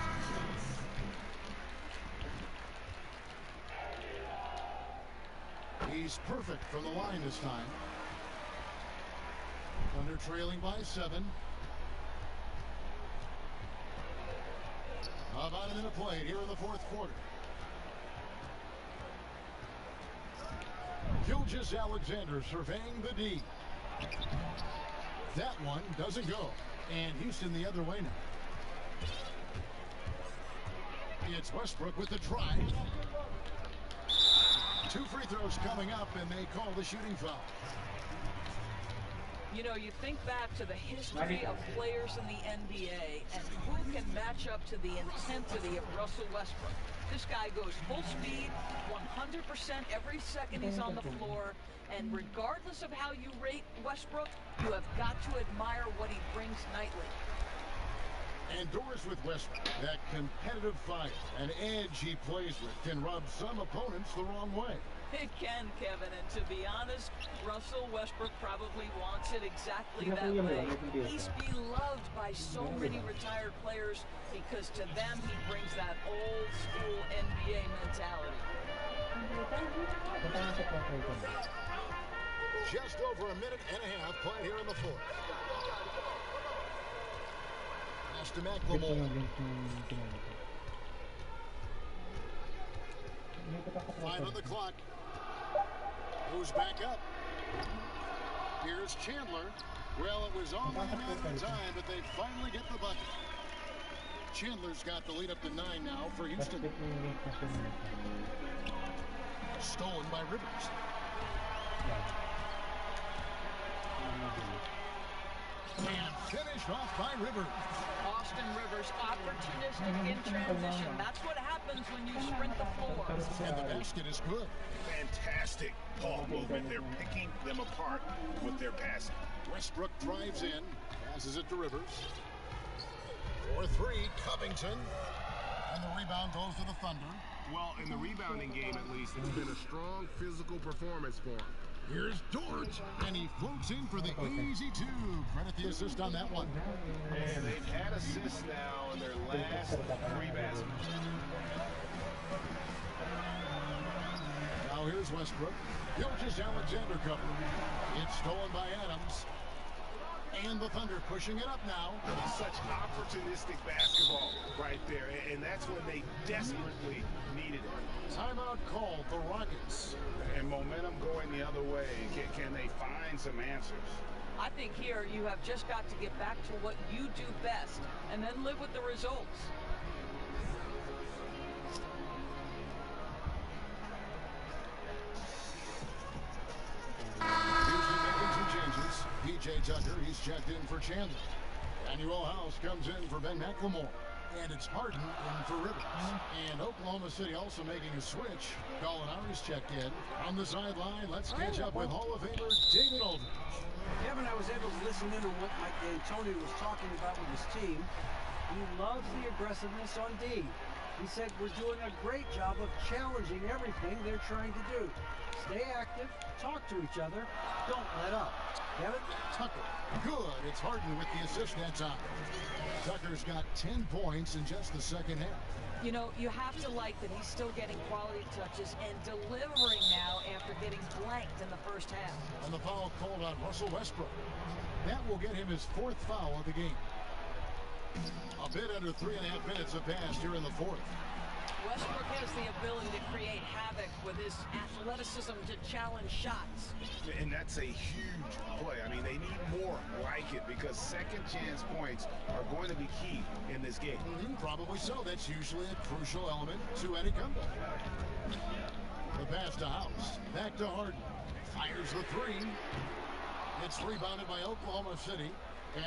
He's perfect from the line this time. Thunder trailing by 7. About a minute played here in the 4th quarter. Gilgeous-Alexander surveying the D. That one doesn't go. And Houston the other way now. It's Westbrook with the try. 2 free throws coming up, and they call the shooting foul.
You know, you think back to the history of players in the NBA and who can match up to the intensity of Russell Westbrook. This guy goes full speed, 100% every second he's on the floor, and regardless of how you rate Westbrook, you have got to admire what he brings nightly.
And doors with Westbrook, that competitive fight, an edge he plays with can rub some opponents the wrong way.
It can, Kevin, and to be honest, Russell Westbrook probably wants it exactly that way. He's beloved by so many retired players because to them he brings that old school NBA mentality.
Just over a minute and a half played here in the 4th. Pass to McLemore. 5 on the clock. Moves back up. Here's Chandler. Well, it was only a matter of time, but they finally get the bucket. Chandler's got the lead up to 9 now for Houston. Stolen by Rivers. And finished off by Rivers.
Austin Rivers, opportunistic in transition. That's what happens when you sprint the floor.
And the basket is good.
Fantastic ball movement. They're picking them apart with their passing.
Westbrook drives in, passes it to Rivers. For 3, Covington. And the rebound goes to the Thunder.
Well, in the rebounding game, at least, it's been a strong physical performance for him.
Here's Dort, and he floats in for the easy 2. Credit the assist on that one.
And they've had assists now in their last 3 baskets.
Now here's Westbrook. Gilgeous-Alexander cover. It's stolen by Adams. And the Thunder pushing it up now.
Such opportunistic basketball right there, and that's when they desperately needed it.
Timeout called the Rockets.
And momentum going the other way. Can they find some answers?
I think here you have just got to get back to what you do best and then live with the results.
Houston making some changes. PJ Tucker, he's checked in for Chandler. Daniel House comes in for Ben McLemore. And it's Harden in for Rivers. And Oklahoma City also making a switch. Gallinari's checked in. On the sideline, let's catch up with Hall of Famer David Aldridge.
Kevin, I was able to listen in on what Mike D'Antoni was talking about with his team. He loves the aggressiveness on D. He said we're doing a great job of challenging everything they're trying to do. Stay active, talk to each other, don't let up. Kevin?
Tucker, good. It's Harden with the assist that time. Tucker's got 10 points in just the second half.
You know, you have to like that he's still getting quality touches and delivering now after getting blanked in the first half.
And the foul called on Russell Westbrook. That will get him his 4th foul of the game. A bit under 3.5 minutes have passed here in the 4th.
Westbrook has the ability to create havoc with his athleticism to challenge shots.
And that's a huge play. I mean, they need more like it because second chance points are going to be key in this game.
Probably so. That's usually a crucial element to any comeback. The pass to House. Back to Harden. Fires the 3. It's rebounded by Oklahoma City.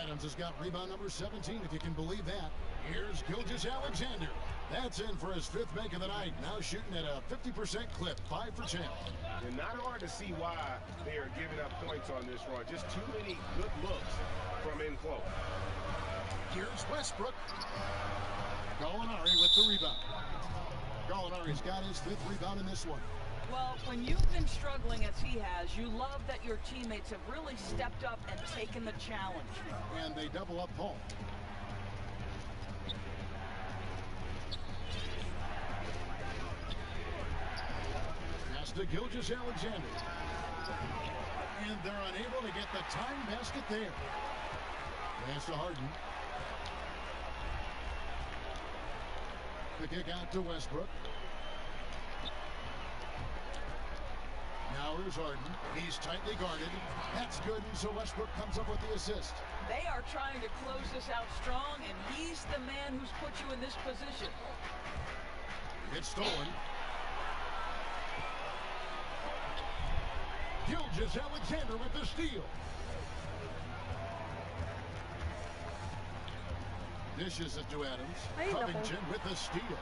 Adams has got rebound number 17, if you can believe that. Here's Gilgeous-Alexander. That's in for his 5th make of the night. Now shooting at a 50% clip, 5 for 10.
And not hard to see why they are giving up points on this run. Just too many good looks from in close.
Here's Westbrook. Gallinari with the rebound. Gallinari's got his 5th rebound in this one.
Well, when you've been struggling as he has, you love that your teammates have really stepped up and taken the challenge.
And they double up Paul. Pass to Gilgeous-Alexander. And they're unable to get the time basket there. Pass to Harden. The kick out to Westbrook. Now here's Harden. He's tightly guarded. That's good, and so Westbrook comes up with the assist.
They are trying to close this out strong, and he's the man who's put you in this position.
It's stolen. Gilgeous-Alexander with the steal. Dishes it to Adams. Covington with the steal.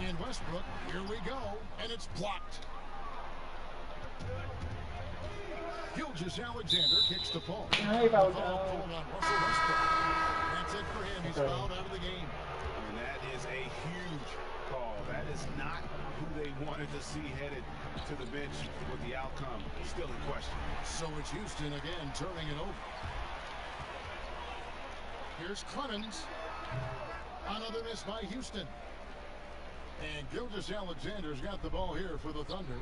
And Westbrook, here we go, and it's blocked. Gilgeous-Alexander kicks the ball.
Ay, foul
Foul
daw.
called on Russell Westbrook. That's it for him. He's fouled out of the game.
And that is a huge call. That is not who they wanted to see headed to the bench with the outcome still in question.
So it's Houston again turning it over. Here's Clemens. Another miss by Houston. And Gilgeous-Alexander's got the ball here for the Thunder.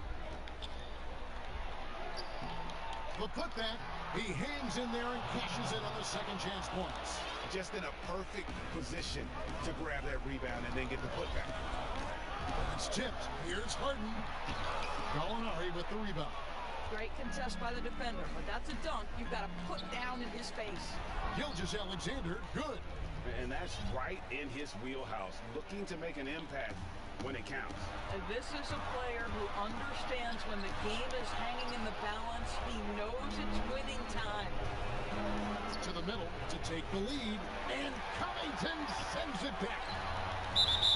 The putback, he hangs in there and cashes in on the second chance points.
Just in a perfect position to grab that rebound and then get the putback.
It's tipped. Here's Harden. Gallinari with the rebound.
Great contest by the defender, but that's a dunk you've got to put down in his face.
Gilgeous-Alexander, good.
And that's right in his wheelhouse, looking to make an impact when it counts.
And this is a player who understands when the game is hanging in the balance. He knows it's winning time.
To the middle to take the lead, and Covington sends it back.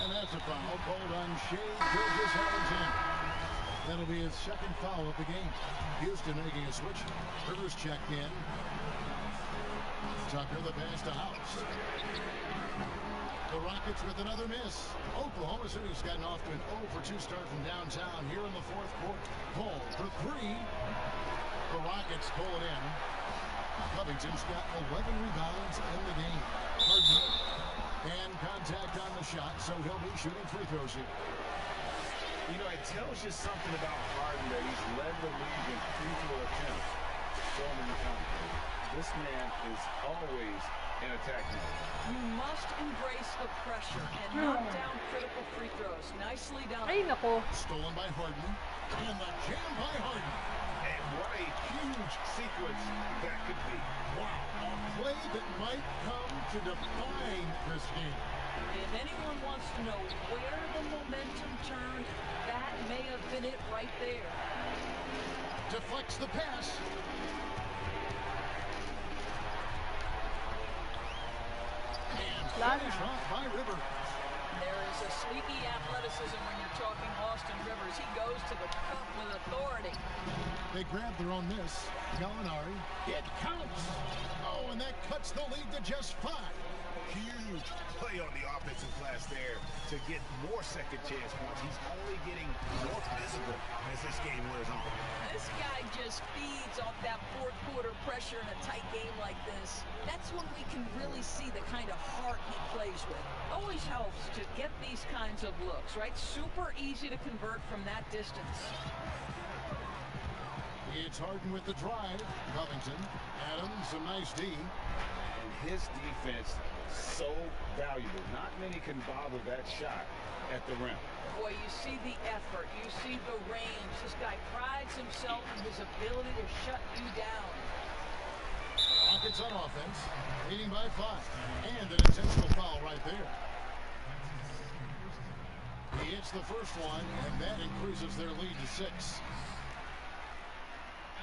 And that's a foul called on Shai Gilgeous-Alexander. That'll be his 2nd foul of the game. Houston making a switch. Rivers checked in. Tucker the pass to House. The Rockets with another miss. Oklahoma City's gotten off to an 0-for-2 start from downtown here in the 4th quarter. Paul for 3. The Rockets pull it in. Covington's got 11 rebounds in the game. Harden and contact on the shot, so he'll be shooting free throws here.
You know, it tells you something about Harden that he's led the league in free throw attempts so many times. This man is always in attack mode.
You must embrace the pressure and knock down critical free throws. Nicely done.
Ay, nako.
Stolen by Harden. And the jam by Harden.
And what a huge sequence that could be.
Wow. A play that might come to define this game.
If anyone wants to know where the momentum turned, that may have been it right there.
Deflects the pass. And finish off by Rivers.
There is a sneaky athleticism when you're talking Austin Rivers. He goes to the cup with authority.
They grab their own miss. Gallinari. It counts. Oh, and that cuts the lead to just 5.
Huge play on the offensive glass there to get more second chance points. He's only getting more physical as this game wears on.
This guy just feeds off that fourth quarter pressure in a tight game like this. That's when we can really see the kind of heart he plays with. Always helps to get these kinds of looks, right? Super easy to convert from that distance.
It's Harden with the drive. Covington. Adams, a nice D.
And his defense, so valuable. Not many can bother that shot at the rim.
Boy, you see the effort. You see the range. This guy prides himself in his ability to shut you down.
Rockets on offense, leading by 5. And an intentional foul right there. He hits the first one, and that increases their lead to 6.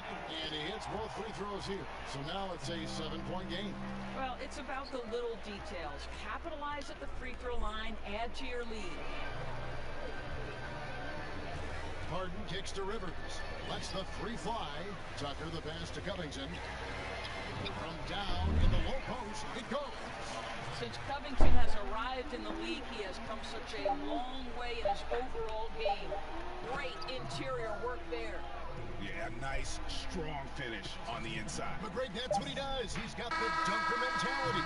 And he hits both free throws here. So now it's a 7-point game.
Well, it's about the little details. Capitalize at the free throw line, add to your lead.
Harden kicks to Rivers. Lets the 3 fly. Tucker the pass to Covington. From down in the low post, it goes.
Since Covington has arrived in the league, he has come such a long way in his overall game. Great interior work there.
Yeah, nice, strong finish on the inside.
But Greg, that's what he does. He's got the dunker mentality.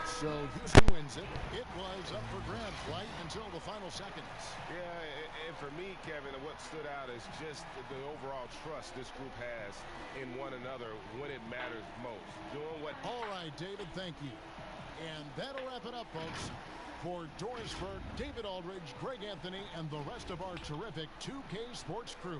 So Houston wins it. It was up for grabs right until the final seconds.
Yeah, and for me, Kevin, what stood out is just the overall trust this group has in one another when it matters most. Doing what...
All right, David, thank you. And that'll wrap it up, folks. For Doris Burke, David Aldridge, Greg Anthony, and the rest of our terrific 2K Sports crew.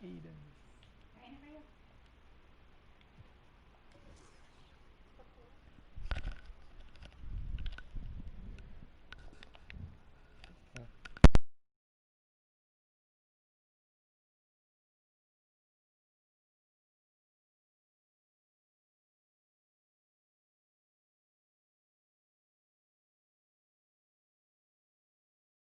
Eden.